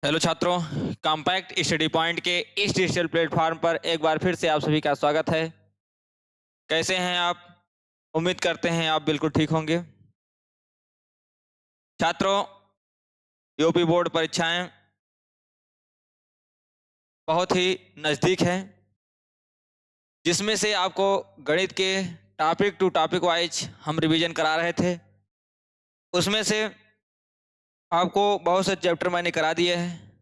Hello छात्रों, compact study point के इस डिजिटल प्लेटफॉर्म पर एक बार फिर से आप सभी का स्वागत है। कैसे हैं आप? उम्मीद करते हैं आप बिल्कुल ठीक होंगे। छात्रों, यूपी बोर्ड परीक्षाएं बहुत ही नज़दीक हैं, जिसमें से आपको गणित के टॉपिक टू टॉपिक वाइज हम रिवीजन करा रहे थे। उसमें से आपको बहुत से चैप्टर मैंने करा दिए हैं,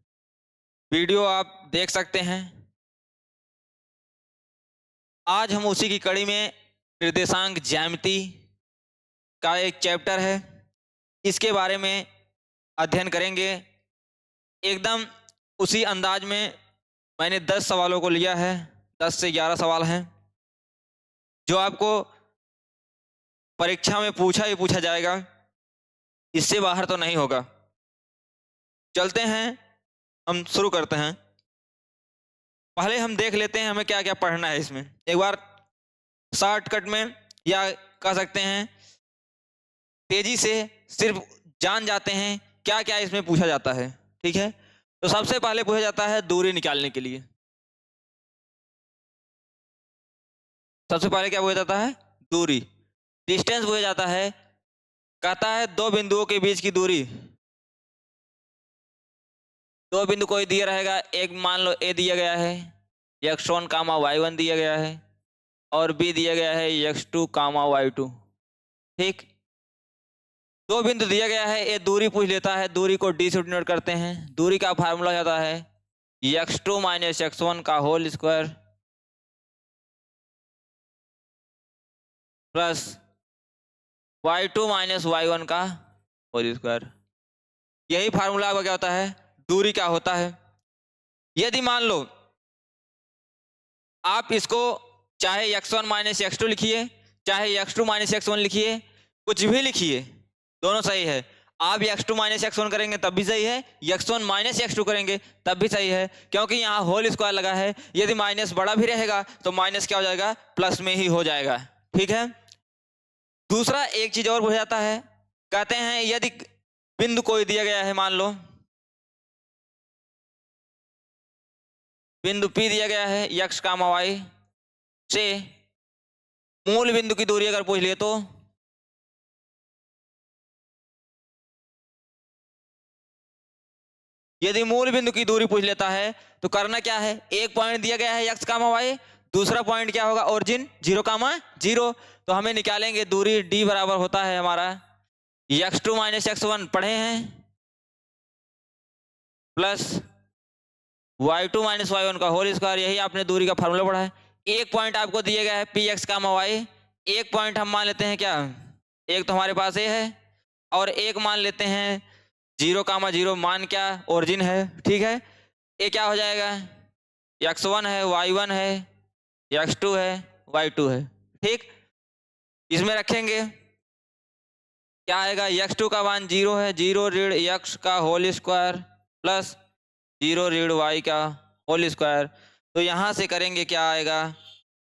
वीडियो आप देख सकते हैं। आज हम उसी की कड़ी में निर्देशांक ज्यामिति का एक चैप्टर है, इसके बारे में अध्ययन करेंगे। एकदम उसी अंदाज में मैंने 10 सवालों को लिया है। 10 से 11 सवाल हैं जो आपको परीक्षा में पूछा ही पूछा जाएगा, इससे बाहर तो नहीं होगा। चलते हैं, हम शुरू करते हैं। पहले हम देख लेते हैं हमें क्या क्या पढ़ना है इसमें। एक बार शॉर्टकट में या कह सकते हैं तेजी से सिर्फ जान जाते हैं क्या क्या इसमें पूछा जाता है। ठीक है, तो सबसे पहले पूछा जाता है दूरी निकालने के लिए। सबसे पहले क्या पूछा जाता है? दूरी, डिस्टेंस पूछा जाता है। कहता है दो बिंदुओं के बीच की दूरी। दो बिंदु कोई दिया रहेगा, एक मान लो ए दिया गया है, x1 कामा y1 दिया गया है, और b दिया गया है x2 कामा y2। ठीक, दो बिंदु दिया गया है, ये दूरी पूछ लेता है। दूरी को d से डिनोट करते हैं। दूरी का फार्मूला जाता है x2 माइनस x1 का whole square plus y2 minus y1 का होल स्क्वायर। यही फार्मूला आपका क्या होता है? दूरी का होता है। यदि मान लो आप इसको चाहे x1 माइनस x2 लिखिए, चाहे x2 माइनस x1 लिखिए, कुछ भी लिखिए, दोनों सही है। आप x2 माइनस x1 करेंगे तब भी सही है, x1 माइनस x2 करेंगे तब भी सही है, क्योंकि यहाँ होल स्क्वायर लगा है। यदि माइनस बड़ा भी रहेगा तो माइनस क्या हो जाएगा? प्लस में ही हो जाएगा। ठीक है, दूसरा एक चीज और पूछा जाता है। कहते हैं यदि बिंदु कोई दिया गया है, मान लो बिंदु P दिया गया है x कामा y से मूल बिंदु की दूरी अगर पूछ लिए तो यदि मूल बिंदु की दूरी पूछ लेता है तो करना क्या है? एक पॉइंट दिया गया है x कामा y, दूसरा पॉइंट क्या होगा? ओरिजिन 0 कामा 0। तो हमें निकालेंगे दूरी d बराबर होता है हमारा x2 माइनस x1 पढ़े हैं प्लस y2 माइनस y1 का होल स्क्वायर। यही आपने दूरी का फार्मूला पढ़ा है। एक पॉइंट आपको दिया गया है px कामा y, एक पॉइंट हम मान लेते हैं क्या? एक तो हमारे पास ये है और एक मान लेते हैं 0 कामा 0, मान क्या? ओरिजिन है। ठीक है, ये क्या हो जाएगा? x1 है, y1 है, x2 है, y2 है। ठीक, इसमें रखेंगे क्या आएगा? x2 का मान 0 है, 0 ऋण x का होल स्क्वायर प्लस 0 ऋण y का होल स्क्वायर। तो यहाँ से करेंगे क्या आएगा?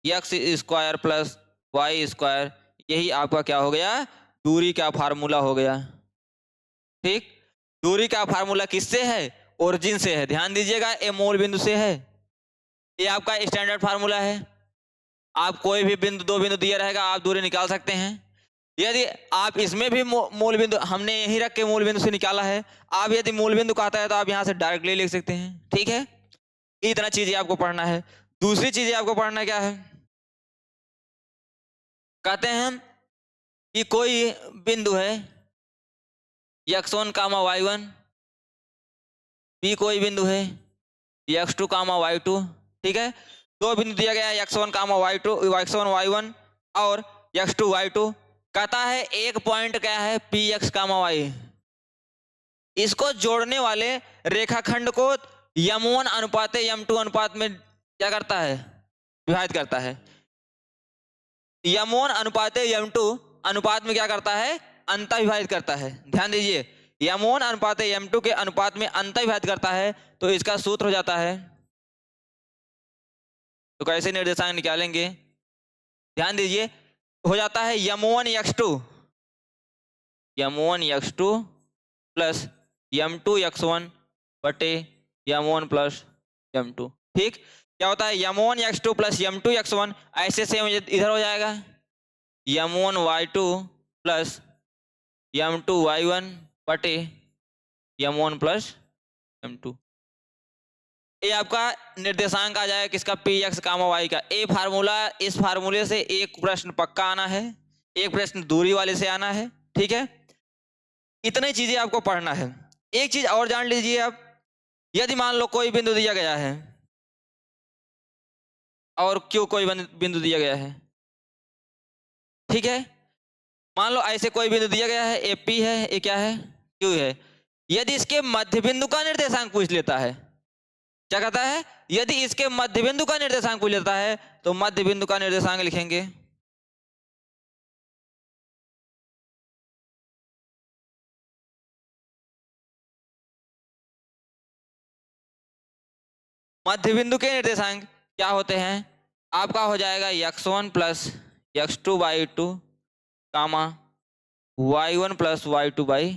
x square plus y square. यही आपका क्या हो गया? दूरी का फार्मूला हो गया। ठीक, दूरी का फार्मूला किससे है? ओरिजिन से है। ध्यान दीजिएगा, ये मूल बिंदु से है। ये आपका स्टैंडर्ड फार्मूला है। आप कोई भी बिंदु, दो बिंदु दिया रहेगा, आप दूरी निकाल सकते हैं। यदि आप इसमें भी मूल बिंदु हमने यही रख के मूल बिंदु से निकाला है, आप यदि मूल बिंदु कहता है तो आप यहां से डायरेक्टली लिख सकते हैं। ठीक है, इतना चीजें आपको पढ़ना है। दूसरी चीजें आपको पढ़ना क्या है? कहते हैं कि कोई बिंदु है x1 कामा y1, b कोई बिंदु है x2 कामा y2। ठीक है, दो बिंदु दिया गया है x1 कामा y2, x1 y1 और x2 y2। कहता है एक पॉइंट क्या है? px कामा y। इसको जोड़ने वाले रेखाखंड को m1 अनुपात m2 अनुपात में क्या करता है? विभाजित करता है। m1 अनुपात m2 अनुपात में क्या करता है? अंतर विभाजित करता है। ध्यान दीजिए, m1 अनुपात m2 के अनुपात में अंतर विभाजित करता है, तो इसका सूत्र हो जाता है। तो कैसे निर्देशांक निकालेंगे? ध्यान दीजिए, हो जाता है m1 x2 plus m2 x1 बटे m1 प्लस m2। ठीक, क्या होता है m1 x2 plus m2 x1, ऐसे सेम इधर हो जाएगा m1 y2 plus m2 y1 बटे m1 प्लस m2। ये आपका निर्देशांक आ जाएगा किसका, पी एक्स कामा वाई का। ए फार्मूला, इस फार्मूले से एक प्रश्न पक्का आना है, एक प्रश्न दूरी वाले से आना है। ठीक है, इतनी चीजें आपको पढ़ना है। एक चीज और जान लीजिए आप, यदि मान लो कोई बिंदु दिया गया है, और क्यों कोई बिंदु दिया गया है, ठीक है, मान लो ऐसे कोई बिंदु दिया गया है, ए पी है, ये क्या है, क्यू है। यदि इसके मध्य बिंदु का निर्देशांक पूछ लेता है, क्या कहता है, यदि इसके मध्य बिंदु का निर्देशांक पूछ लेता है, तो मध्य बिंदु का निर्देशांक लिखेंगे मध्य बिंदु के निर्देशांक क्या होते हैं, आपका हो जाएगा x1 plus x2 by 2 comma y1 plus y2 by,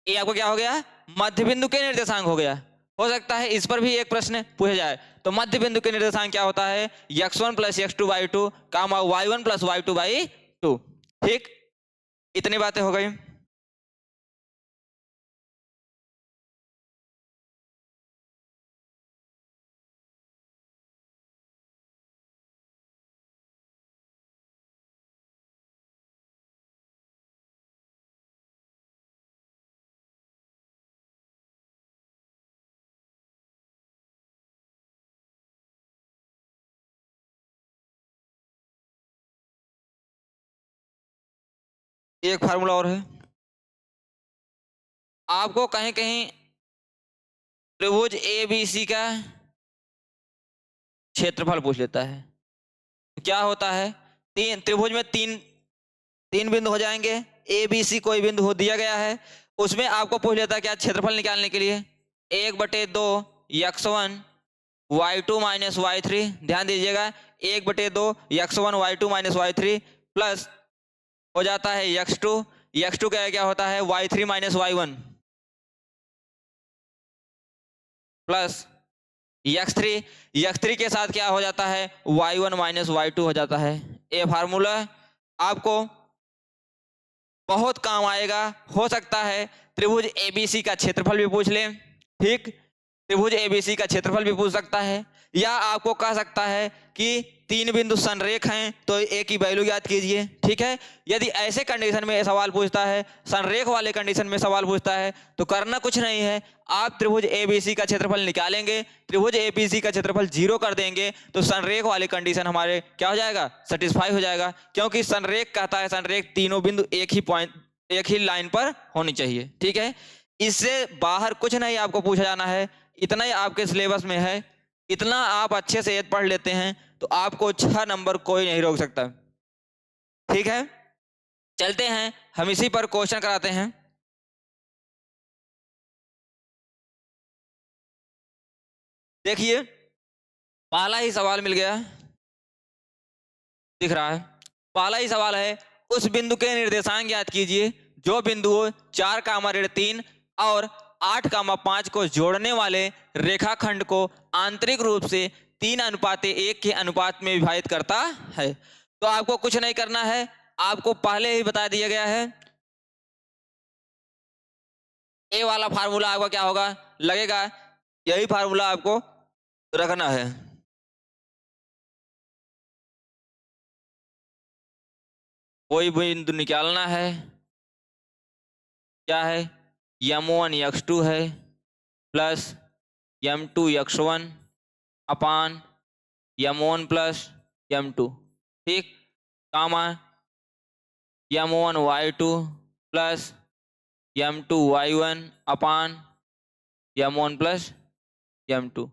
ये आपको क्या हो गया, मध्य बिंदु के निर्देशांक हो गया। हो सकता है इस पर भी एक प्रश्न पूछा जाए, तो मध्य बिंदु के निर्देशांक क्या होता है, x1 plus x2 by 2 comma y1 plus y2 by 2। ठीक, इतनी बातें हो गई। एक फार्मूला और है, आपको कहीं कहीं त्रिभुज ए बी सी का क्षेत्रफल पूछ लेता है। क्या होता है, तीन त्रिभुज में तीन बिंदु हो जाएंगे, ए बी सी कोई बिंदु हो दिया गया है, उसमें आपको पूछ लेता है क्या, क्षेत्रफल निकालने के लिए 1/2 x1 y2 माइनस y3। ध्यान दीजिएगा 1/2 x1 y2 minus y3 plus हो जाता है x2 क्या होता है y3 minus y1 plus x3 के साथ क्या हो जाता है y1 माइनस y2 हो जाता है। ये फार्मूला आपको बहुत काम आएगा। हो सकता है त्रिभुज एबीसी का क्षेत्रफल भी पूछ ले, ठीक, त्रिभुज एबीसी का क्षेत्रफल भी पूछ सकता है, या आपको कह सकता है कि तीन बिंदु संरेख हैं तो एक की वैल्यू याद कीजिए। ठीक है, यदि ऐसे कंडीशन में सवाल पूछता है, संरेख वाले कंडीशन में सवाल पूछता है, तो करना कुछ नहीं है, आप त्रिभुज एबीसी का क्षेत्रफल निकालेंगे, त्रिभुज एबीसी का क्षेत्रफल 0 कर देंगे, तो संरेख वाले कंडीशन हमारे क्या हो जाएगा, सेटिस्फाई हो जाएगा। क्योंकि संरेख कहता है संरेख तीनों बिंदु एक ही लाइन पर होनी चाहिए। ठीक है, इससे बाहर कुछ नहीं आपको पूछा जाना है, इतना ही आपके सिलेबस में है। इतना आप अच्छे से पढ़ लेते हैं तो आपको 6 नंबर कोई नहीं रोक सकता। ठीक है, चलते हैं, हम इसी पर क्वेश्चन कराते हैं। देखिए पहला ही सवाल मिल गया, दिख रहा है, पहला ही सवाल है, उस बिंदु के निर्देशांक याद कीजिए जो बिंदु 4,3 और 8,5 को जोड़ने वाले रेखाखंड को आंतरिक रूप से 3:1 के अनुपात में विभाजित करता है। तो आपको कुछ नहीं करना है, आपको पहले ही बता दिया गया है, ए वाला फार्मूला आपका क्या होगा, लगेगा, यही फार्मूला आपको रखना है। कोई बिंदु निकालना है, क्या है, m1 x2 है प्लस m2 x1 अपान m1 प्लस m2, ठीक, कामा m1 y2 plus m2 y1 अपान m1 प्लस m2।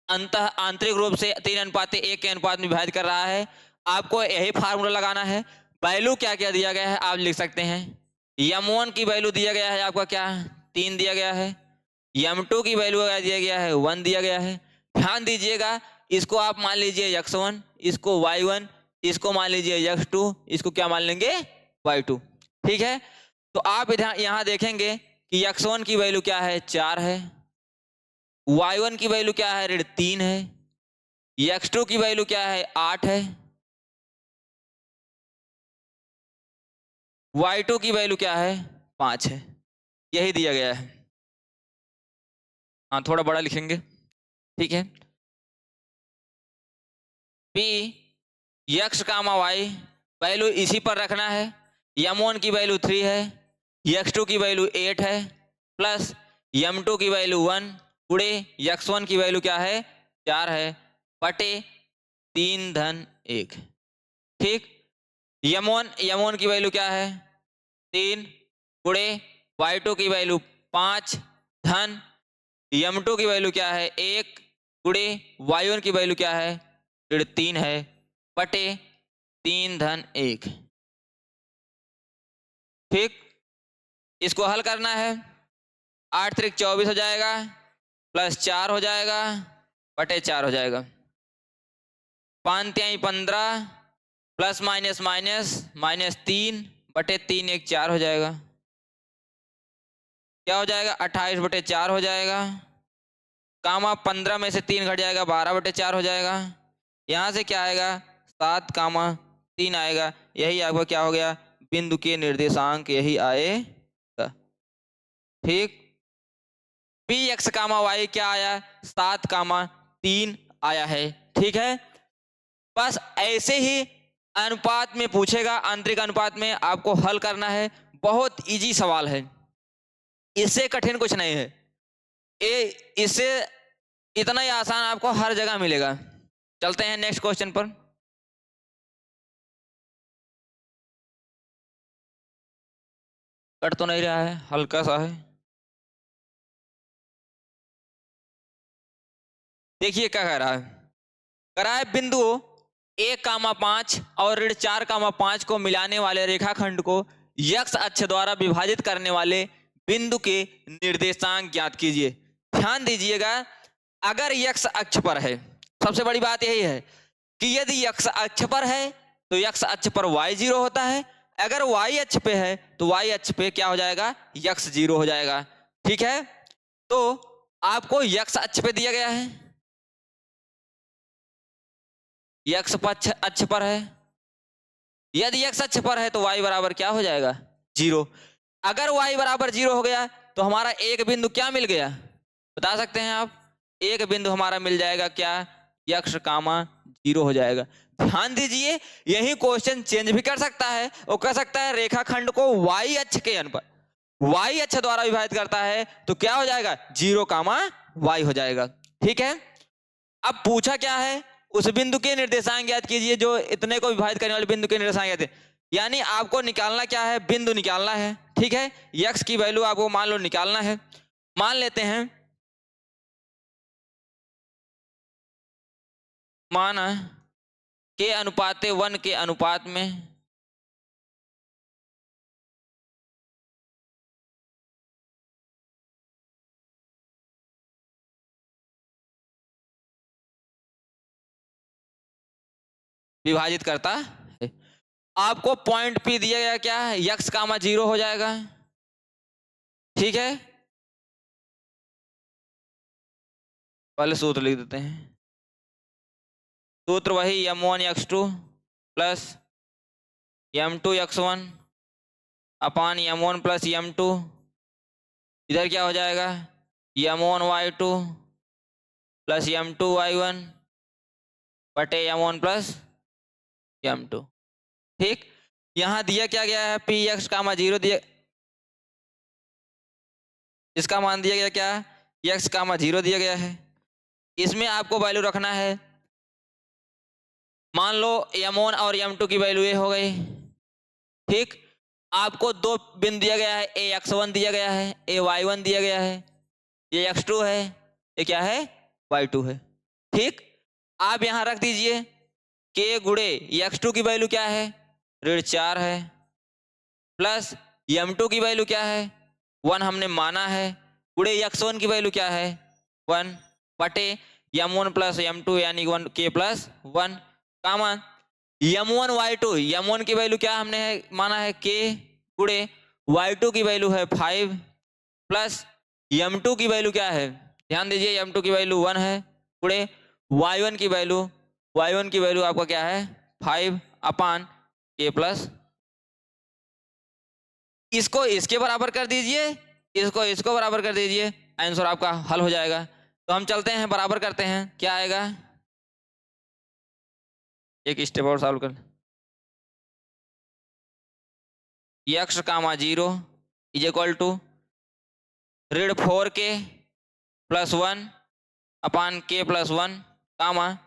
अंतः आंतरिक रूप से 3:1 के अनुपात में विभाजित कर रहा है। आपको यही फार्मूला लगाना है। वैल्यू क्या क्या दिया गया है आप लिख सकते हैं, m1 की वैल्यू दिया गया है आपका क्या, 3 दिया गया है, m2 की वैल्यू दिया गया है 1 दिया गया है। ध्यान दीजिएगा, इसको आप मान लीजिए x1, इसको y1, इसको मान लीजिए x2, इसको क्या मान लेंगे y2। ठीक है, तो आप इधर यहाँ देखेंगे कि x1 की वैल्यू क्या है 4 है, y1 की वैल्यू क्या है ऋण 3 है, x2 की वैल्यू क्या है 8 है, y2 की वैल्यू क्या है 5 है। यही दिया गया है। हाँ थोड़ा बड़ा लिखेंगे, ठीक है। p x कामा y वैल्यू इसी पर रखना है। m1 की वैल्यू 3 है, x2 की वैल्यू 8 है, प्लस m2 की वैल्यू 1 गुणे x1 की वैल्यू क्या है 4 है, बटे 3 धन 1। ठीक, m1 की वैल्यू क्या है 3 गुणे y2 की वैल्यू 5 धन m2 की वैल्यू क्या है 1 गुणे y1 की वैल्यू क्या है 3 है, बटे 3 धन 1। ठीक, इसको हल करना है। 8 त्रिक 24 हो जाएगा, प्लस 4 हो जाएगा, बटे 4 हो जाएगा। 5 तिहाई 15 प्लस माइनस माइनस माइनस 3 बटे 3 1 4 हो जाएगा। क्या हो जाएगा 28 बटे 4 हो जाएगा, कामा 15 में से 3 घट जाएगा 12 बटे 4 हो जाएगा। यहाँ से क्या आएगा 7 कामा 3 आएगा। यही आपका क्या हो गया बिंदु के निर्देशांक यही आएगा। ठीक, पी एक्स कामा वाई क्या आया 7 कामा 3 आया है। ठीक है, बस ऐसे ही अनुपात में पूछेगा, आंतरिक अनुपात में आपको हल करना है। बहुत इजी सवाल है, इससे कठिन कुछ नहीं है। इससे इतना ही आसान आपको हर जगह मिलेगा। चलते हैं नेक्स्ट क्वेश्चन पर। कट तो नहीं रहा है, हल्का सा है। देखिए क्या कह रहा है, कह रहा है बिंदु 1,5 और ऋण 4,5 को मिलाने वाले रेखाखंड को x अक्ष द्वारा विभाजित करने वाले बिंदु के निर्देशांक ज्ञात कीजिए। ध्यान दीजिएगा, अगर x अक्ष पर है, सबसे बड़ी बात यही है कि यदि x अक्ष पर है तो x अक्ष पर y 0 होता है, अगर y अक्ष पे है तो y अक्ष पे क्या हो जाएगा x 0 हो जाएगा। ठीक है, तो आपको x अक्ष पे दिया गया है, x अक्ष पर है, यदि x अक्ष पर है तो y बराबर क्या हो जाएगा 0। अगर y बराबर 0 हो गया तो हमारा एक बिंदु क्या मिल गया बता सकते हैं आप, एक बिंदु हमारा मिल जाएगा क्या x कामा 0 हो जाएगा। ध्यान दीजिए, यही क्वेश्चन चेंज भी कर सकता है, वो कह सकता है रेखाखंड को y अक्ष के अनुपात y अक्ष द्वारा विभाजित करता है तो क्या हो जाएगा 0 कामा y हो जाएगा। ठीक है, अब पूछा क्या है उस बिंदु के निर्देशांक ज्ञात कीजिए जो इतने को विभाजित करने वाले बिंदु के निर्देशांक ज्ञात है, यानी आपको निकालना क्या है बिंदु निकालना है। ठीक है, x की वैल्यू आपको मान लो निकालना है। मान लेते हैं माना के अनुपात 1 के अनुपात में विभाजित करता है। आपको पॉइंट P दिया गया क्या है x कामा 0 हो जाएगा। ठीक है, पहले सूत्र लिख देते हैं, सूत्र वही m1 x2 plus m2 x1 अपान m1 प्लस m2, इधर क्या हो जाएगा m1 y2 plus m2 y1 बटे m1 प्लस m2। ठीक, यहां दिया क्या गया है पी एक्स कामा 0 दिया, इसका मान दिया गया क्या x कामा 0 दिया गया है। इसमें आपको वैल्यू रखना है, मान लो m1 और m2 की वैल्यू ये हो गई। ठीक, आपको दो बिंदु दिया गया है, ए x1 दिया गया है, ए y1 दिया गया है, ये x2 है, ये क्या है y2 है। ठीक, आप यहां रख दीजिए k गुणे x2 की वैल्यू क्या है ऋण 4 है, प्लस m2 की वैल्यू क्या है 1 हमने माना है, गुणे x1 की वैल्यू क्या है 1 बटे m1 प्लस m2 यानी 1 k प्लस 1 कामा m1 y2, m1 की वैल्यू क्या हमने माना है k गुणे y2 की वैल्यू है 5 प्लस m2 की वैल्यू क्या है, ध्यान दीजिए m2 की वैल्यू 1 है, गुणे y1 की वैल्यू आपका क्या है 5/k+। इसको इसके बराबर कर दीजिए, इसको बराबर कर दीजिए, आंसर आपका हल हो जाएगा। तो हम चलते हैं बराबर करते हैं, क्या आएगा, एक स्टेप और सॉल्व कर, x, 0 इज इक्वल टू ऋण 4k+1/k+1 कामा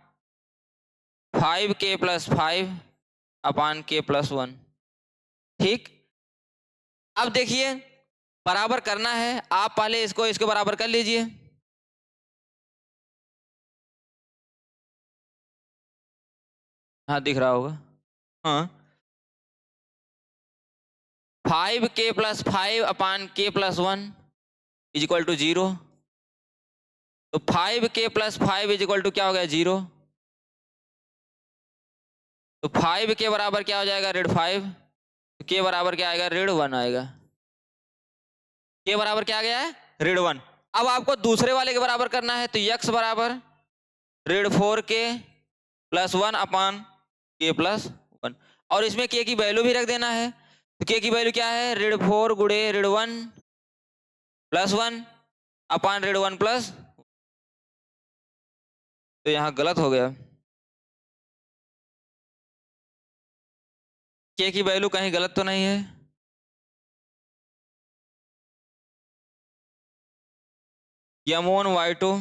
5k+5/k+1। ठीक, अब देखिए बराबर करना है, आप पहले इसको इसके बराबर कर लीजिए। हाँ दिख रहा होगा, हाँ 5k+5/k+1 इज इक्वल टू 0। तो 5k+5 इज इक्वल टू क्या हो गया 0। तो 5 के बराबर क्या हो जाएगा ऋण 5, के बराबर क्या आएगा ऋण 1 आएगा, के बराबर क्या आ गया है ऋण 1। अब आपको दूसरे वाले के बराबर करना है, तो x बराबर ऋण 4k+1/k+1, और इसमें k की वैल्यू भी रख देना है। तो k की वैल्यू क्या है ऋण 4 गुणे ऋण 1+1/ऋण 1+, तो यहाँ गलत हो गया, k की वैल्यू कहीं गलत तो नहीं है। m1y2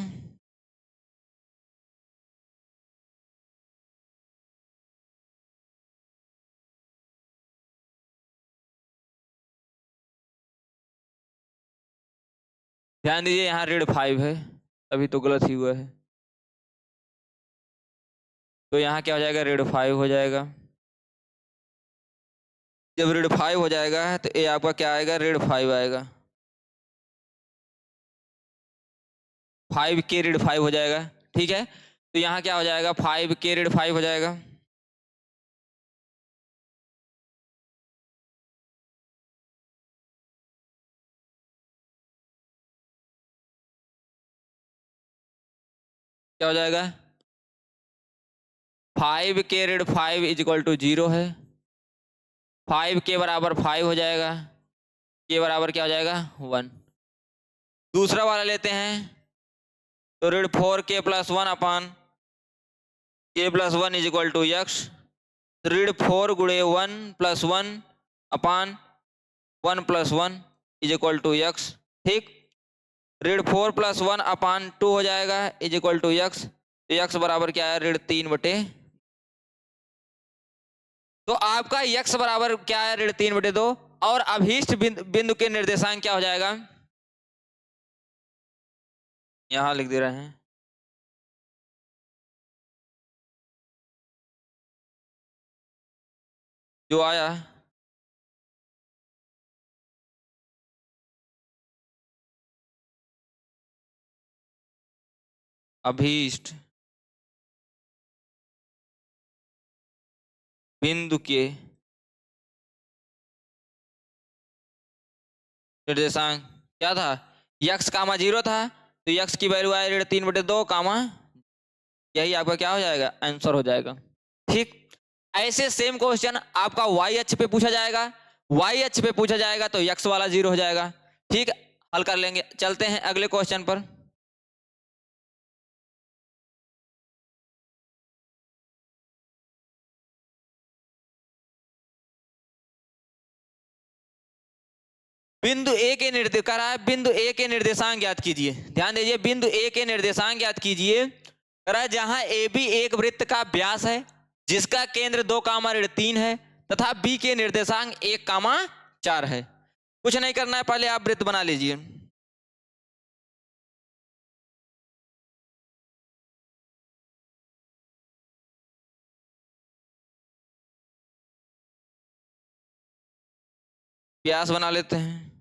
ध्यान दीजिए यहाँ ऋण 5 है, अभी तो गलत ही हुआ है, तो यहाँ क्या हो जाएगा ऋण 5 हो जाएगा। जब ऋण 5 हो जाएगा तो ये आपका क्या आएगा ऋण 5 आएगा, 5k ऋण 5 हो जाएगा। ठीक है, तो यहाँ क्या हो जाएगा 5k ऋण 5 हो जाएगा। क्या हो जाएगा 5k ऋण 5 इज इक्वल टू 0 है, 5 के बराबर 5 हो जाएगा, के बराबर क्या हो जाएगा 1। दूसरा वाला लेते हैं, तो ऋण 4k+1/k+1 is equal to x, ऋण 4 गुणे 1+1/1+1 इज इक्वल टू x। ठीक, ऋण 4+1/2 हो जाएगा इज इक्वल टू x, तो x बराबर क्या है ऋण 3/। तो आपका x बराबर क्या है ऋण 3/2, और अभीष्ट बिंदु के निर्देशांक क्या हो जाएगा, यहां लिख दे रहे हैं, जो आया अभीष्ट बिंदु के निर्देशांक क्या था, x, 0 था, तो x की वैल्यू आया ऋण 3/2 कामा, यही आपका क्या हो जाएगा आंसर हो जाएगा। ठीक, ऐसे सेम क्वेश्चन आपका y अक्ष पे पूछा जाएगा, y अक्ष पे पूछा जाएगा तो x वाला 0 हो जाएगा। ठीक, हल कर लेंगे, चलते हैं अगले क्वेश्चन पर। बिंदु ए के निर्देश कर रहा है, बिंदु ए के निर्देशांक ज्ञात कीजिए। ध्यान दीजिए, बिंदु ए के निर्देशांक ज्ञात कीजिए, कर रहा है जहां ए बी एक वृत्त का व्यास है, जिसका केंद्र 2, ऋण 3 है, तथा बी के निर्देशांक 1, 4 है। कुछ नहीं करना है, पहले आप वृत्त बना लीजिए। व्यास बना लेते हैं,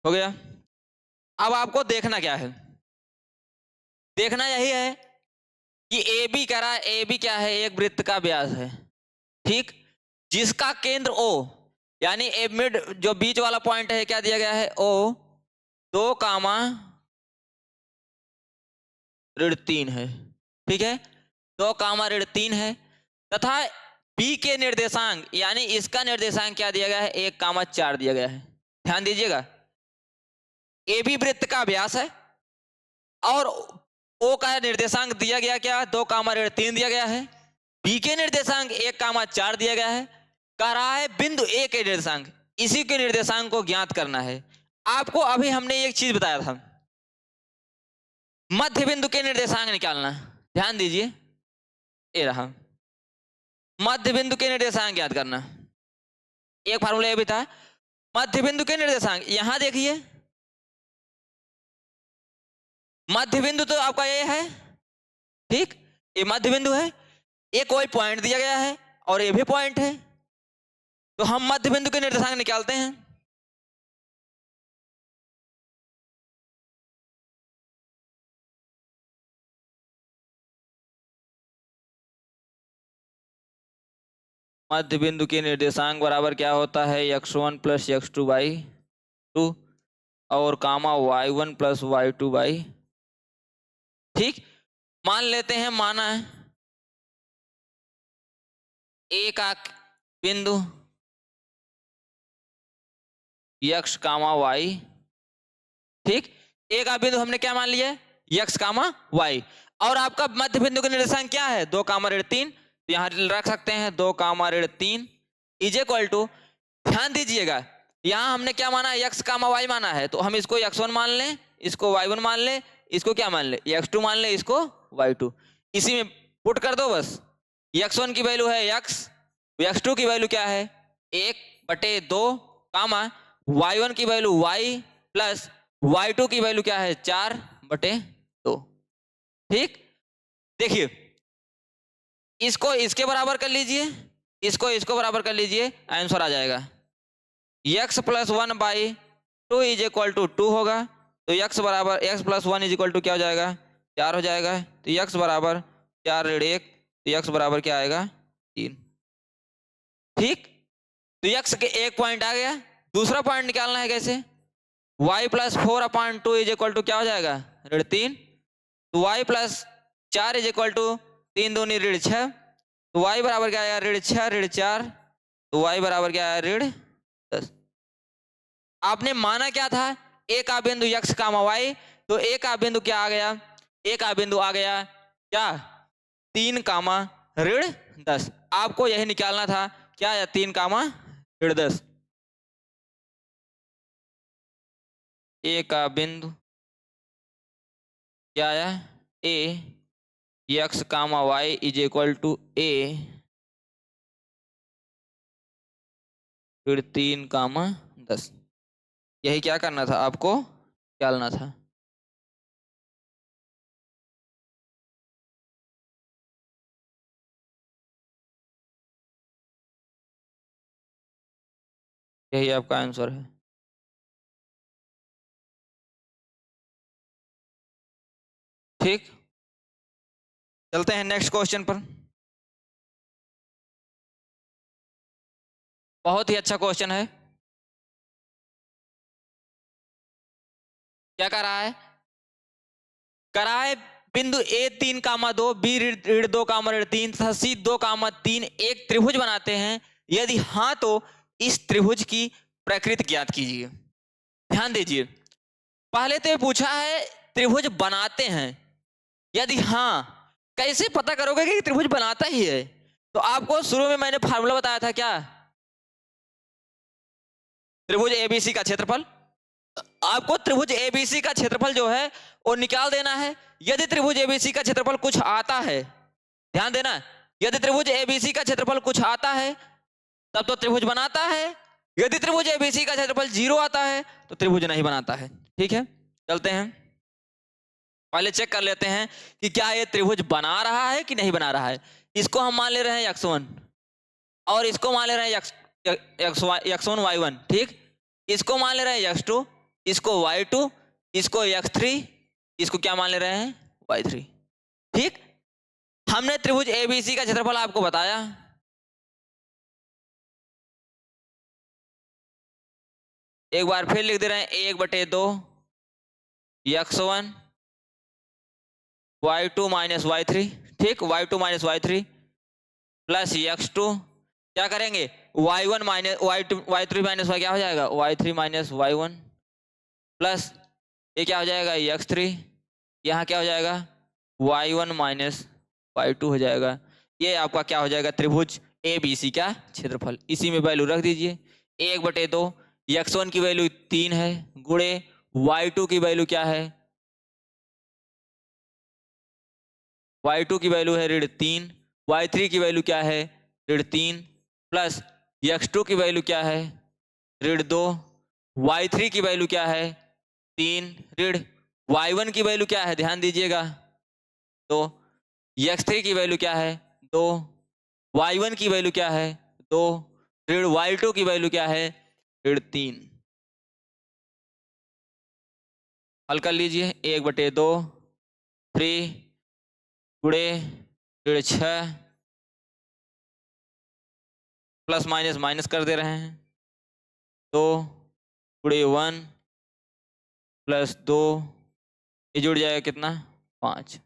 हो गया। अब आपको देखना क्या है, देखना यही है कि ए बी कह रहा है, ए बी क्या है एक वृत्त का व्यास है। ठीक, जिसका केंद्र O यानी ए मिड जो बीच वाला पॉइंट है क्या दिया गया है O 2,3 है, ठीक है, 2,3 है तथा B के निर्देशांक यानी इसका निर्देशांक क्या दिया गया है 1,4 दिया गया है। ध्यान दीजिएगा, AB वृत्त का व्यास है और O का निर्देशांक दिया गया क्या 2,3 दिया गया है, B के निर्देशांक 1,4 दिया गया है, कह रहा है बिंदु A के निर्देशांक, इसी के निर्देशांक को ज्ञात करना है। आपको अभी हमने एक चीज बताया था, मध्य बिंदु के निर्देशांक निकालना। ध्यान दीजिए, ये रहा मध्य बिंदु के निर्देशांक ज्ञात करना। एक फार्मूला ये भी था, मध्य बिंदु के निर्देशांक। यहां देखिए मध्य बिंदु तो आपका ये है, ठीक, ये मध्य बिंदु है, ये कोई पॉइंट दिया गया है और ये भी पॉइंट है, तो हम मध्य बिंदु के निर्देशांक निकालते हैं। मध्य बिंदु के निर्देशांक बराबर क्या होता है x1 प्लस x2 बाई 2 और कामा y1 प्लस y2 बाई, ठीक। मान लेते हैं, माना है A का बिंदु x कामा y, ठीक, A का बिंदु हमने क्या मान लिया x कामा y, और आपका मध्य बिंदु का निर्देशांक क्या है 2,3, तो यहां रख सकते हैं 2,3 इज इक्वल टू, ध्यान दीजिएगा यहां हमने क्या माना x कामा y माना है, तो हम इसको x1 मान लें, इसको y1 मान लें, इसको क्या मान लें x2 मान लें, इसको y2, इसी में पुट कर दो बस। x1 की वैल्यू है x, x2 की वैल्यू क्या है 1/2 कामा y1 की वैल्यू y प्लस y2 की वैल्यू क्या है 4/2, ठीक। देखिए इसको इसके बराबर कर लीजिए, इसको बराबर कर लीजिए, आंसर आ जाएगा x plus 1/2 is equal to 2 होगा, तो x बराबर x plus 1 is equal to क्या हो जाएगा 4 हो जाएगा, तो x बराबर 4 ऋण 1, तो x बराबर क्या आएगा 3, ठीक। तो x के एक पॉइंट आ गया, दूसरा पॉइंट निकालना है कैसे, y plus 4/2 is equal to क्या हो जाएगा ऋण 3, तो y plus 4 is equal to 3 दूनी ऋण 6, तो y बराबर क्या आया ऋण 6 ऋण 4, तो y बराबर क्या आया ऋण 10। आपने माना क्या था A का बिंदु x कामा y, तो A का बिंदु क्या आ गया, A का बिंदु आ गया क्या 3 कामा ऋण 10, आपको यही निकालना था क्या आया 3 कामा ऋण 10। A का बिंदु क्या आया A x कामा y is equal to A ऋण 3 कामा 10, यही क्या करना था आपको निकालना था। यही आपका आंसर है, ठीक। चलते हैं नेक्स्ट क्वेश्चन पर। बहुत ही अच्छा क्वेश्चन है। क्या कर रहा है, कर रहा है बिंदु A 3,2 B ऋण 2,3 तथा C 2,3 एक त्रिभुज बनाते हैं, यदि हाँ तो इस त्रिभुज की प्रकृति ज्ञात कीजिए। ध्यान दीजिए, पहले तो ये पूछा है त्रिभुज बनाते हैं, यदि हाँ कैसे पता करोगे कि त्रिभुज बनाता ही है, तो आपको शुरू में मैंने फार्मूला बताया था क्या, त्रिभुज ABC का क्षेत्रफल, आपको त्रिभुज ABC का क्षेत्रफल जो है वो निकाल देना है। यदि त्रिभुज ABC का क्षेत्रफल कुछ आता है, ध्यान देना, यदि त्रिभुज ABC का क्षेत्रफल कुछ आता है तब तो त्रिभुज बनाता है, यदि त्रिभुज ABC का क्षेत्रफल 0 आता है तो त्रिभुज नहीं बनाता है, ठीक है। चलते हैं, पहले चेक कर लेते हैं कि क्या ये त्रिभुज बना रहा है कि नहीं बना रहा है। इसको हम मान ले रहे हैं x1 और इसको मान ले रहे हैं x1 y1, ठीक, इसको मान ले रहे हैं x2, इसको y2, इसको x3, इसको क्या मान ले रहे हैं y3, ठीक। हमने त्रिभुज ABC का क्षेत्रफल आपको बताया, एक बार फिर लिख दे रहे हैं 1/2 x1 y2 माइनस y3, ठीक, y2 minus y3 plus x2, क्या करेंगे y1 minus y3 minus y क्या हो जाएगा y3 माइनस y1 प्लस ये क्या हो जाएगा x3, यहाँ क्या हो जाएगा y1 माइनस y2 हो जाएगा। ये आपका क्या हो जाएगा त्रिभुज ABC का क्षेत्रफल। इसी में वैल्यू रख दीजिए 1/2 x1 की वैल्यू 3 है गुणे y2 की वैल्यू क्या है y2 की वैल्यू है -3, y3 की वैल्यू क्या है -3 प्लस x2 की वैल्यू क्या है -2, y3 की वैल्यू क्या है 3 ऋण y1 की वैल्यू क्या है ध्यान दीजिएगा 2, x3 की वैल्यू क्या है 2, y1 की वैल्यू क्या है 2 ऋण y2 की वैल्यू क्या है -3। हल कर लीजिए 1/2 3 गुणे -6 प्लस माइनस माइनस कर दे रहे हैं 2 गुणे 1 प्लस 2, ये जुड़ जाएगा कितना 5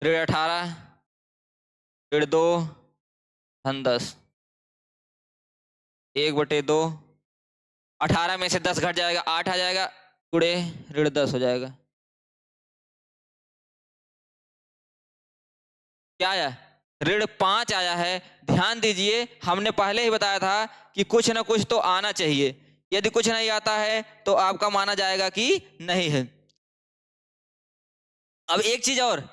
ऋण 18 ऋण 2 धन 10 1/2 18 में से 10 घट जाएगा 8 आ जाएगा गुणे ऋण 10 हो जाएगा। क्या आया ऋण 5 आया है। ध्यान दीजिए हमने पहले ही बताया था कि कुछ ना कुछ तो आना चाहिए, यदि कुछ नहीं आता है तो आपका माना जाएगा कि नहीं है। अब एक चीज और,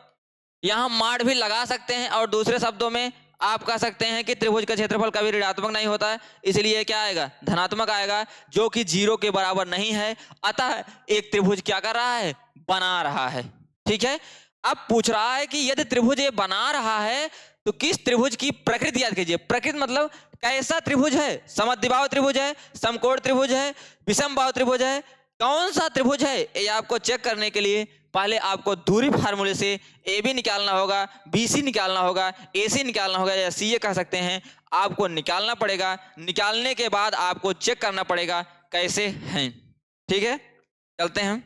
यहां मार भी लगा सकते हैं और दूसरे शब्दों में आप कह सकते हैं कि त्रिभुज का क्षेत्रफल कभी ऋणात्मक नहीं होता है, इसलिए क्या आएगा धनात्मक आएगा जो कि 0 के बराबर नहीं है। अतः एक त्रिभुज क्या कर रहा है बना रहा है। ठीक है, अब पूछ रहा है कि यदि त्रिभुज ये बना रहा है तो किस त्रिभुज की प्रकृति याद कीजिए। प्रकृति मतलब कैसा त्रिभुज है, समद्विबाहु त्रिभुज है, समकोण त्रिभुज है, विषमबाहु त्रिभुज है, कौन सा त्रिभुज है ये आपको चेक करने के लिए पहले आपको दूरी फार्मूले से ए बी निकालना होगा, बी सी निकालना होगा, ए सी निकालना होगा या सी ए कह सकते हैं, आपको निकालना पड़ेगा। निकालने के बाद आपको चेक करना पड़ेगा कैसे हैं। ठीक है, चलते हैं।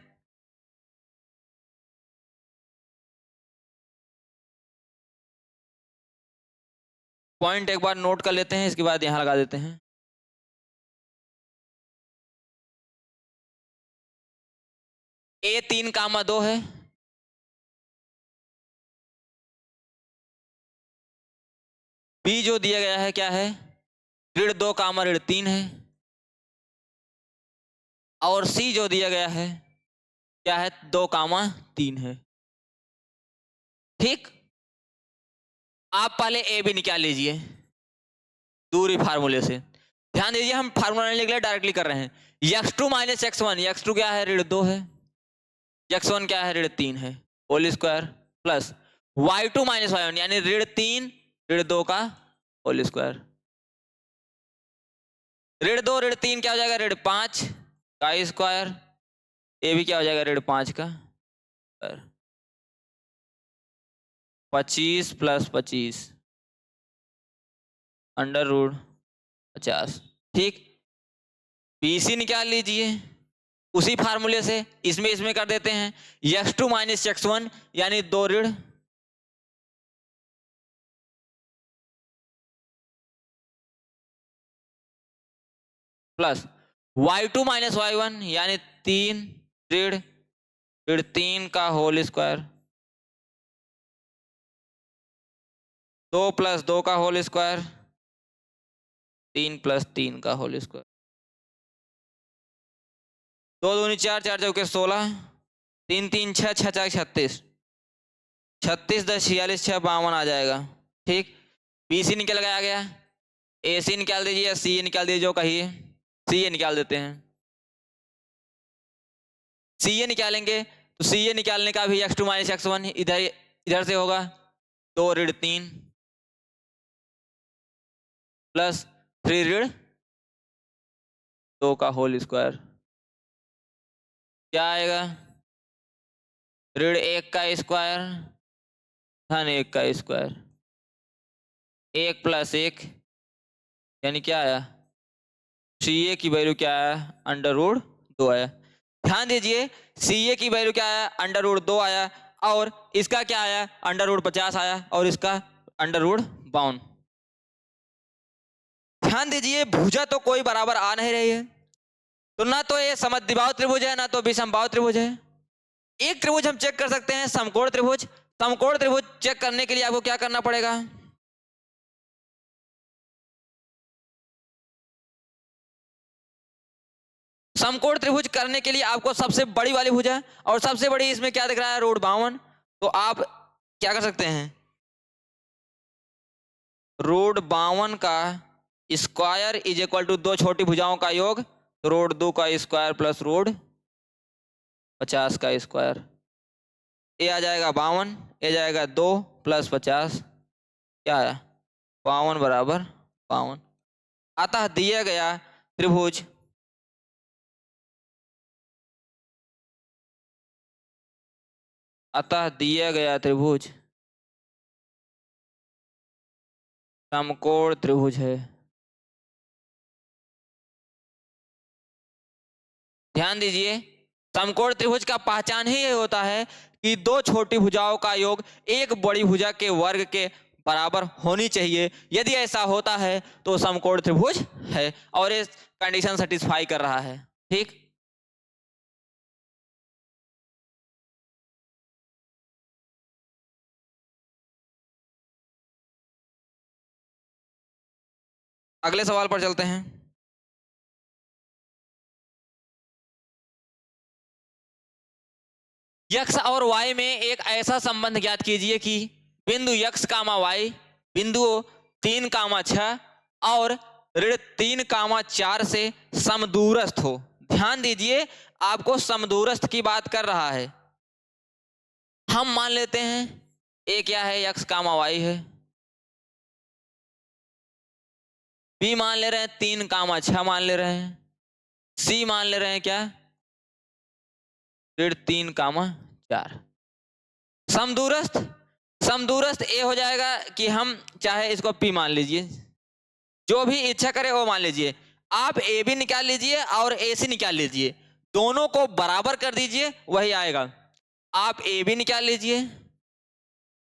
पॉइंट एक बार नोट कर लेते हैं, इसके बाद यहां लगा देते हैं। ए 3,2 है, बी जो दिया गया है क्या है -2, -3 है, और सी जो दिया गया है क्या है 2,3 है। ठीक, आप पहले ए बी निकाल लीजिए दूरी फार्मूले से। ध्यान दीजिए हम फार्मूला नहीं लिख रहे डायरेक्टली कर रहे हैं। x2 माइनस x1, x2 क्या है -2 है, x1 क्या है -3 है whole square plus y2 minus y1 यानी -3 -2 का होल स्क्वायर, -2 -3 क्या हो जाएगा -5 का स्क्वायर, ये भी क्या हो जाएगा -5 का स्क्वायर, 25 + 25 √50। ठीक, BC निकाल लीजिए उसी फार्मूले से, इसमें कर देते हैं x2 माइनस x1 यानी 2 ऋण प्लस y2 माइनस y1 यानी 3 ऋण 3 का होल स्क्वायर, 2 + 2 का होल स्क्वायर, 3 + 3 का होल स्क्वायर, 2 दूनी 4, 4 चौके 16, 3 3 6, 6 4 36, 36 10 46 6 52 आ जाएगा। ठीक, BC निकल गया गया, AC निकाल दीजिए या CA निकाल दीजिए जो कहिए, CA निकाल देते हैं। CA निकालेंगे तो CA निकालने का भी x2 माइनस x1 इधर से होगा 2 ऋण 3 प्लस 3 ऋण 2 का होल स्क्वायर, क्या आएगा ऋण 1 का स्क्वायर धन 1 का स्क्वायर, 1 + 1 यानी क्या आया सी ए की वैल्यू क्या है, अंडर रूट 2 आया। ध्यान दीजिए सी ए की वैल्यू क्या आया, अंडर रूट 2 आया, और इसका क्या आया, अंडर रूट 50 आया, और इसका अंडर रूट 52। ध्यान दीजिए भुजा तो कोई बराबर आ नहीं रही है, तो ना तो ये समद्विबाहु त्रिभुज है ना तो विषमबाहु त्रिभुज है। एक त्रिभुज हम चेक कर सकते हैं, समकोण त्रिभुज। समकोण त्रिभुज चेक करने के लिए आपको क्या करना पड़ेगा, समकोण त्रिभुज करने के लिए आपको सबसे बड़ी वाली भुजा, और सबसे बड़ी इसमें क्या दिख रहा है, रूट 52। तो आप क्या कर सकते हैं, रूट 52 का स्क्वायर इज इक्वल टू दो छोटी भुजाओं का योग, तो रूट 2 का स्क्वायर प्लस रूट 50 का स्क्वायर। ये आ जाएगा 52, ये जाएगा 2 प्लस 50, क्या है 52 बराबर 52। अतः दिया गया त्रिभुज समकोण त्रिभुज है। ध्यान दीजिए समकोण त्रिभुज का पहचान ही ये होता है कि दो छोटी भुजाओं का योग एक बड़ी भुजा के वर्ग के बराबर होनी चाहिए। यदि ऐसा होता है तो समकोण त्रिभुज है, और ये कंडीशन सेटिस्फाई कर रहा है। ठीक, अगले सवाल पर चलते हैं। यक्स और वाई में एक ऐसा संबंध ज्ञात कीजिए कि बिंदु यक्स कामा वाई बिंदु 3,6 और ऋण 3,4 से समदूरस्थ हो। ध्यान दीजिए आपको समदूरस्थ की बात कर रहा है। हम मान लेते हैं ए क्या है, यक्स कामा वाई है। बी मान ले रहे हैं 3,6 मान ले रहे हैं। सी मान ले रहे हैं क्या, ऋण 3,4। समदूरस्थ, समदूरस्थ ए हो जाएगा कि हम चाहे इसको पी मान लीजिए, जो भी इच्छा करे वो मान लीजिए। आप ए भी निकाल लीजिए और ए सी निकाल लीजिए, दोनों को बराबर कर दीजिए वही आएगा। आप ए भी निकाल लीजिए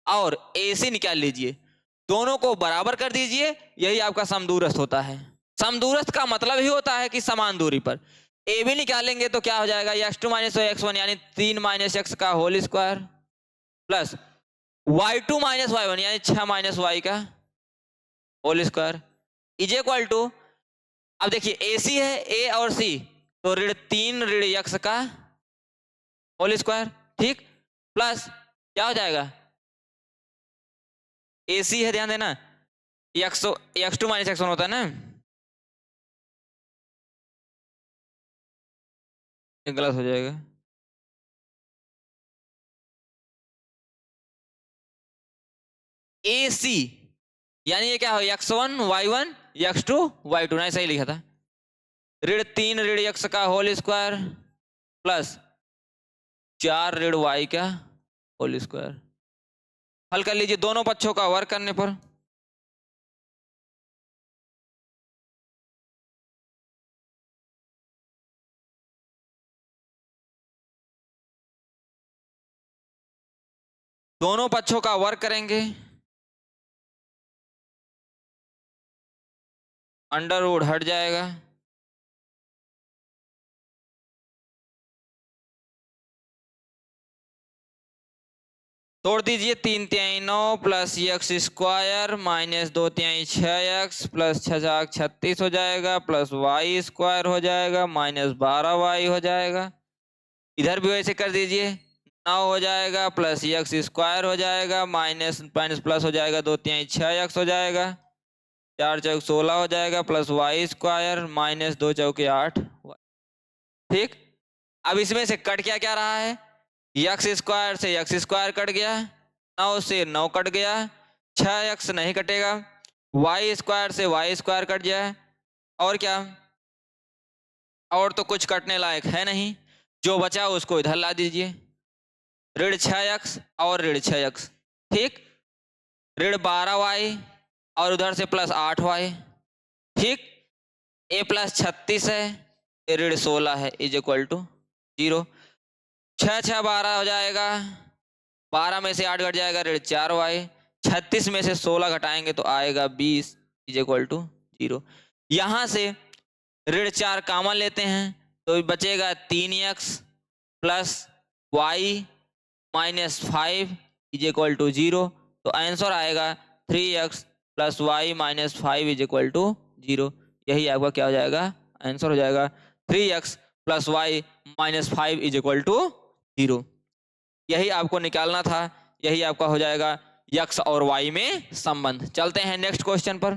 और ए सी निकाल लीजिए, दोनों को बराबर कर दीजिए, यही आपका समदूरस्थ होता है। समदूरस्थ का मतलब ही होता है कि समान दूरी पर। ए भी निकालेंगे तो क्या हो जाएगा, x2 माइनस x1 यानी 3 माइनस x का whole square plus y2 minus y1 यानी 6 माइनस y का whole square is equal to, अब देखिए ए सी है, ए और सी, तो ऋण 3 ऋण यक्स का होल स्क्वायर, ठीक, प्लस क्या हो जाएगा, ए सी है, ध्यान देना x2 माइनस x1 होता है ना, ये गलत हो जाएगा। ए सी यानी ये क्या हो, x1 y1 x2 y2 ना, सही लिखा था, ऋण 3 ऋण x का होल स्क्वायर प्लस 4 ऋण y का होल स्क्वायर। हल कर लीजिए दोनों पक्षों का वर्ग करने पर, दोनों पक्षों का वर्ग करेंगे, अंडर रूट हट जाएगा, तोड़ दीजिए, 3 9 plus x square minus 2 6x plus 6 36 हो जाएगा, प्लस वाई स्क्वायर हो जाएगा माइनस 12y हो जाएगा। इधर भी वैसे कर दीजिए, 9 हो जाएगा प्लस एक्स स्क्वायर हो जाएगा माइनस माइनस प्लस हो जाएगा, 2 6x हो जाएगा, 4 चौक 16 हो जाएगा, प्लस वाई स्क्वायर माइनस 2 चौके 8। ठीक, अब इसमें से कट क्या क्या रहा है, एक्स स्क्वायर से एक्स स्क्वायर कट गया, 9 से 9 कट गया, 6x नहीं कटेगा, वाई स्क्वायर से वाई स्क्वायर कट जाए, और क्या, और तो कुछ कटने लायक है नहीं, जो बचा उसको इधर ला दीजिए, ऋण 6x और ऋण 6x, ठीक, ऋण 12y और उधर से प्लस 8y, ठीक, ए प्लस 36 है, ए ऋण 16 है, इज इक्वल टू 0। 6 6 12 हो जाएगा, 12 में से 8 घट जाएगा, ऋण 4y। 36 में से 16 घटाएंगे तो आएगा 20, इज इक्वल टू 0। यहां से ऋण 4 कॉमन लेते हैं तो बचेगा 3x plus y minus 5 is equal to 0। तो आंसर आएगा 3x plus y minus 5 is equal to 0। यही आपका क्या हो जाएगा, आंसर हो जाएगा 3x plus y minus 5 is equal to 0। यही आपको निकालना था, यही आपका हो जाएगा x और y में संबंध। चलते हैं नेक्स्ट क्वेश्चन पर।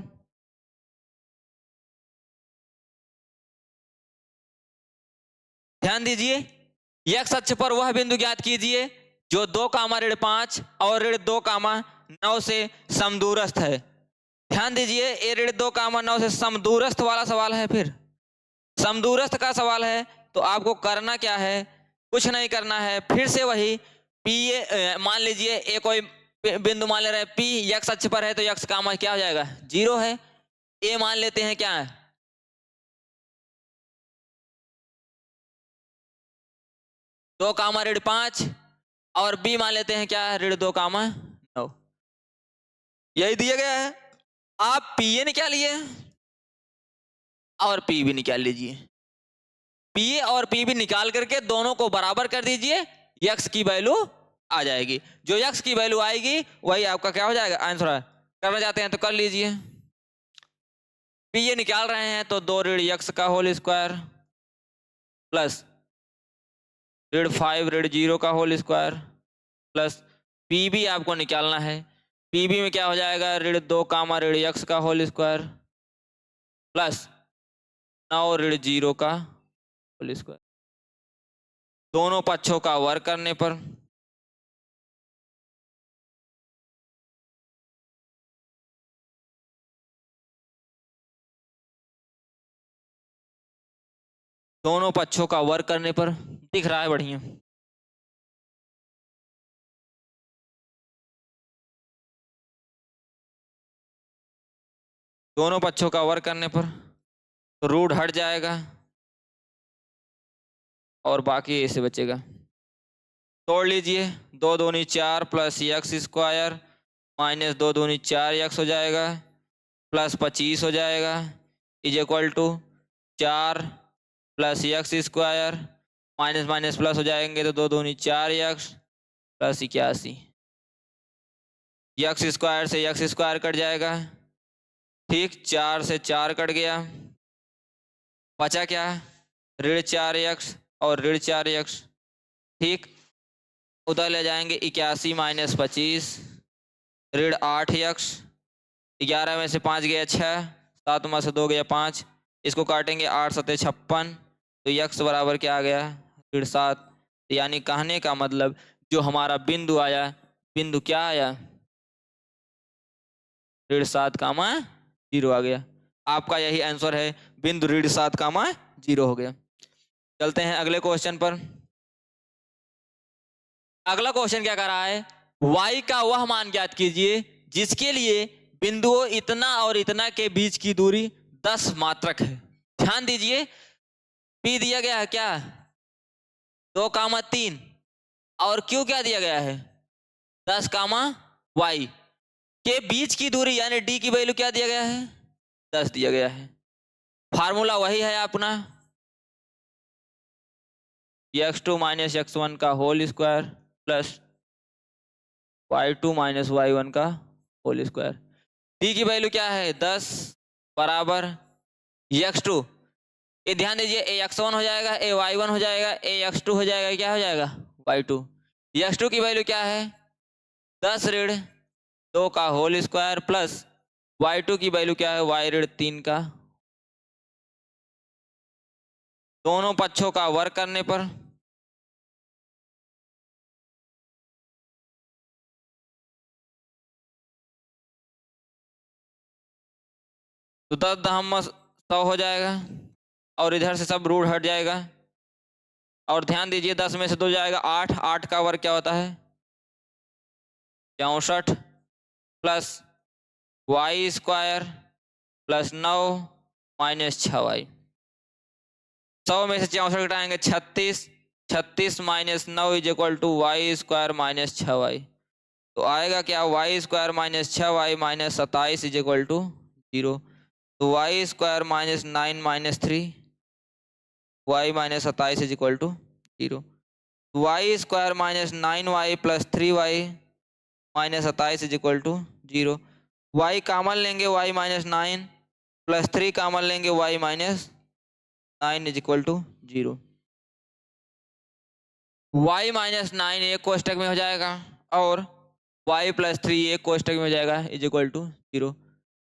ध्यान दीजिए, x अक्ष पर वह बिंदु ज्ञात कीजिए जो 2 ऋण 5 और ऋण 2 9 से समदूरस्थ है। ध्यान दीजिए, ये ऋण 2 9 से समदूरस्थ वाला सवाल है। फिर समदूरस्थ का सवाल है तो आपको करना क्या है, कुछ नहीं करना है, फिर से वही पी मान लीजिए ए कोई बिंदु मान ले रहे हैं, पी x अक्ष पर है तो x का मान क्या हो जाएगा, 0 है। ए मान लेते हैं क्या है, 2 ऋण 5 और बी मान लेते हैं क्या है, ऋण 2 9। यही दिया गया है। आप पी ए निकालिए और पी भी निकाल लीजिए। पी ए और पी भी निकाल करके दोनों को बराबर कर दीजिए, x की वैल्यू आ जाएगी। जो x की वैल्यू आएगी वही आपका क्या हो जाएगा, आंसर है। करना चाहते हैं तो कर लीजिए। पी ए निकाल रहे हैं तो 2 ऋण x का होल स्क्वायर प्लस ऋण 5 ऋण 0 का whole square plus P B आपको निकालना है। पी बी में क्या हो जाएगा, ऋण 2 ऋण x का होल स्क्वायर प्लस 9 ऋण 0 का होल स्क्वायर। दोनों पक्षों का वर्ग करने पर दोनों पक्षों का वर्ग करने पर दिख रहा है बढ़िया। दोनों पक्षों का वर्ग करने पर तो रूट हट जाएगा और बाकी ऐसे बचेगा। तोड़ लीजिए, 2 दूनी 4 प्लस x स्क्वायर माइनस 2 दूनी 4x हो जाएगा प्लस 25 हो जाएगा is equal to 4 plus x square minus minus plus हो जाएंगे तो 2 दूनी 4x प्लस 81। x स्क्वायर से x स्क्वायर कट जाएगा, ठीक, 4 से 4 कट गया, बचा क्या, ऋण 4x और ऋण 4x, ठीक। उधर ले जाएंगे 81 माइनस 25 ऋण 8x, 11 में से 5 गया 6, 7 में से 2 गया 5, इसको काटेंगे 8 सते 56 तो x बराबर क्या आ गया, ऋण 7। यानी कहने का मतलब जो हमारा बिंदु आया, बिंदु क्या आया, ऋण 7 0 आ गया। आपका यही आंसर है, बिंदु ऋण 7 0 हो गया। चलते हैं अगले क्वेश्चन पर। अगला क्वेश्चन क्या कर रहा है, y का वह मान ज्ञात कीजिए जिसके लिए बिंदुओं इतना और इतना के बीच की दूरी 10 मात्रक है। ध्यान दीजिए, p दिया गया है क्या, 2 3 और q क्या दिया गया है, 10 y के बीच की दूरी यानी d की वैल्यू क्या दिया गया है, 10 दिया गया है। फार्मूला वही है अपना, x2 माइनस x1 का whole square plus y2 minus y1 का होल स्क्वायर। d की वैल्यू क्या है, 10 बराबर x2, ये ध्यान दीजिए, a x1 हो जाएगा, a y1 हो जाएगा, a x2 हो जाएगा, क्या हो जाएगा, y2। x2 की वैल्यू क्या है, 10 ऋण 2 का होल स्क्वायर प्लस y2 की वैल्यू क्या है, y ऋण 3 का। दोनों पक्षों का वर्ग करने पर तो 10 दहम 100 हो जाएगा और इधर से सब रूट हट जाएगा। और ध्यान दीजिए, 10 में से 2 जाएगा 8, 8 का वर्ग क्या होता है, 64 plus y square plus 9 minus 6y। 100 में से 64 घटाएंगे 36, 36 minus 9 is equal to y square minus 6y। तो आएगा क्या, y square minus 6y minus 27 is equal to 0। तो y square minus 9 minus 3 y minus 27 is equal to 0। Y square minus 9y plus 3y minus 27 is equal to 0। y common लेंगे y minus 9 plus 3 common लेंगे y minus 9 is equal to 0। y minus 9 एक कोष्टक में हो जाएगा और y plus 3 एक कोष्टक में हो जाएगा इज इक्वल टू 0।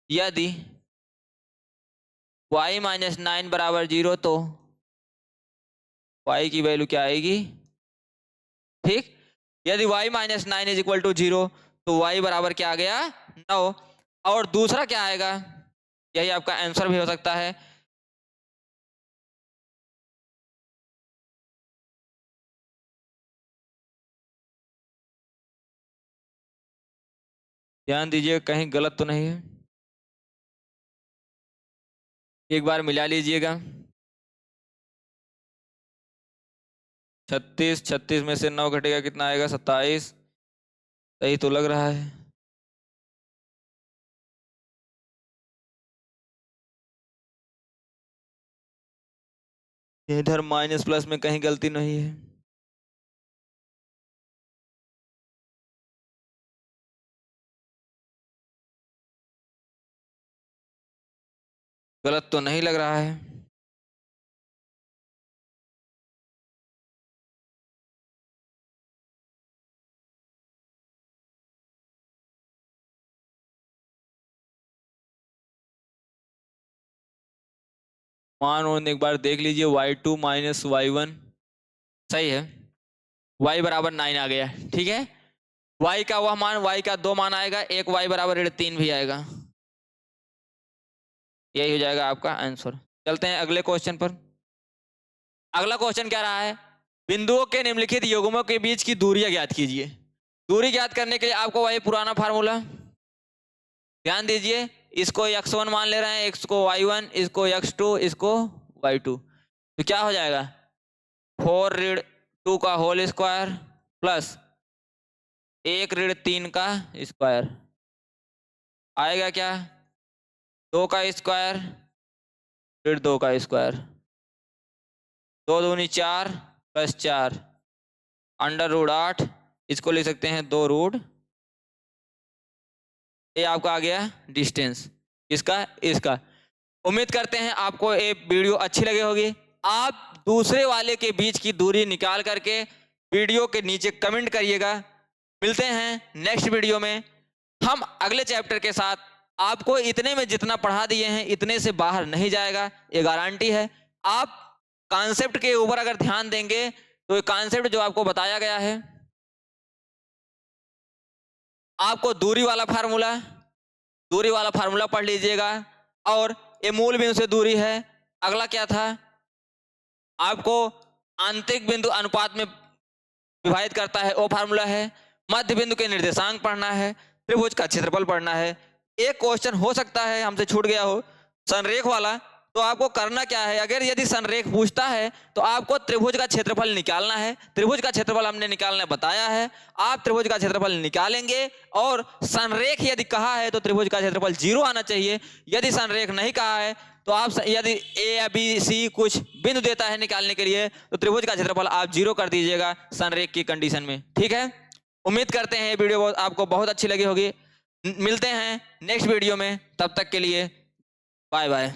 यदि y माइनस 9 बराबर 0 तो y की वैल्यू क्या आएगी, ठीक। यदि y minus 9 is equal to 0 तो y बराबर क्या आ गया 9। और दूसरा क्या आएगा, यही आपका आंसर भी हो सकता है। ध्यान दीजिए कहीं गलत तो नहीं है, एक बार मिला लीजिएगा। 36, 36 में से 9 घटेगा कितना आएगा 27, सही तो लग रहा है। इधर माइनस प्लस में कहीं गलती नहीं है। गलत तो नहीं लग रहा है। मान एक बार देख लीजिए, y2 माइनस y1 सही है, y बराबर 9 आ गया, ठीक है। y का वह मान, y का 2 मान आएगा, एक y बराबर 3 भी आएगा, यही हो जाएगा आपका आंसर। चलते हैं अगले क्वेश्चन पर। अगला क्वेश्चन क्या रहा है, बिंदुओं के निम्नलिखित युग्मों के बीच की दूरियां ज्ञात कीजिए। दूरी ज्ञात करने के लिए आपको वही पुराना फार्मूला, ध्यान दीजिए, इसको x1 मान ले रहे हैं, इसको y1, इसको x2, इसको y2। तो क्या हो जाएगा 4 ऋण 2 का होल स्क्वायर प्लस 1 ऋण 3 का स्क्वायर आएगा क्या 2 का स्क्वायर ऋण 2 का स्क्वायर, 2 दूनी 4 प्लस 4 अंडर रूट 8, इसको ले सकते हैं 2 रूट। ये आपका आ गया डिस्टेंस, इसका इसका। उम्मीद करते हैं आपको ये वीडियो अच्छी लगी होगी। आप दूसरे वाले के बीच की दूरी निकाल करके वीडियो के नीचे कमेंट करिएगा। मिलते हैं नेक्स्ट वीडियो में हम अगले चैप्टर के साथ। आपको इतने में जितना पढ़ा दिए हैं इतने से बाहर नहीं जाएगा, ये गारंटी है। आप कॉन्सेप्ट के ऊपर अगर ध्यान देंगे तो ये कॉन्सेप्ट जो आपको बताया गया है, आपको दूरी वाला फार्मूला पढ़ लीजिएगा। और ये मूल बिंदु से दूरी है। अगला क्या था, आपको आंतरिक बिंदु अनुपात में विभाजित करता है वो फार्मूला है। मध्य बिंदु के निर्देशांक पढ़ना है, त्रिभुज का क्षेत्रफल पढ़ना है। एक क्वेश्चन हो सकता है हमसे छूट गया हो संरेख वाला, तो आपको करना क्या है, अगर यदि संरेख पूछता है तो आपको त्रिभुज का क्षेत्रफल निकालना है। त्रिभुज का क्षेत्रफल हमने निकालना बताया है, आप त्रिभुज का क्षेत्रफल निकालेंगे। और संरेख यदि कहा है तो त्रिभुज का क्षेत्रफल 0 आना चाहिए। यदि संरेख नहीं कहा है तो आप यदि ए या बी सी कुछ बिंदु देता है निकालने के लिए तो त्रिभुज का क्षेत्रफल आप 0 कर दीजिएगा संरेख की कंडीशन में, ठीक है। उम्मीद करते हैं ये वीडियो आपको बहुत अच्छी लगी होगी। मिलते हैं नेक्स्ट वीडियो में, तब तक के लिए बाय बाय।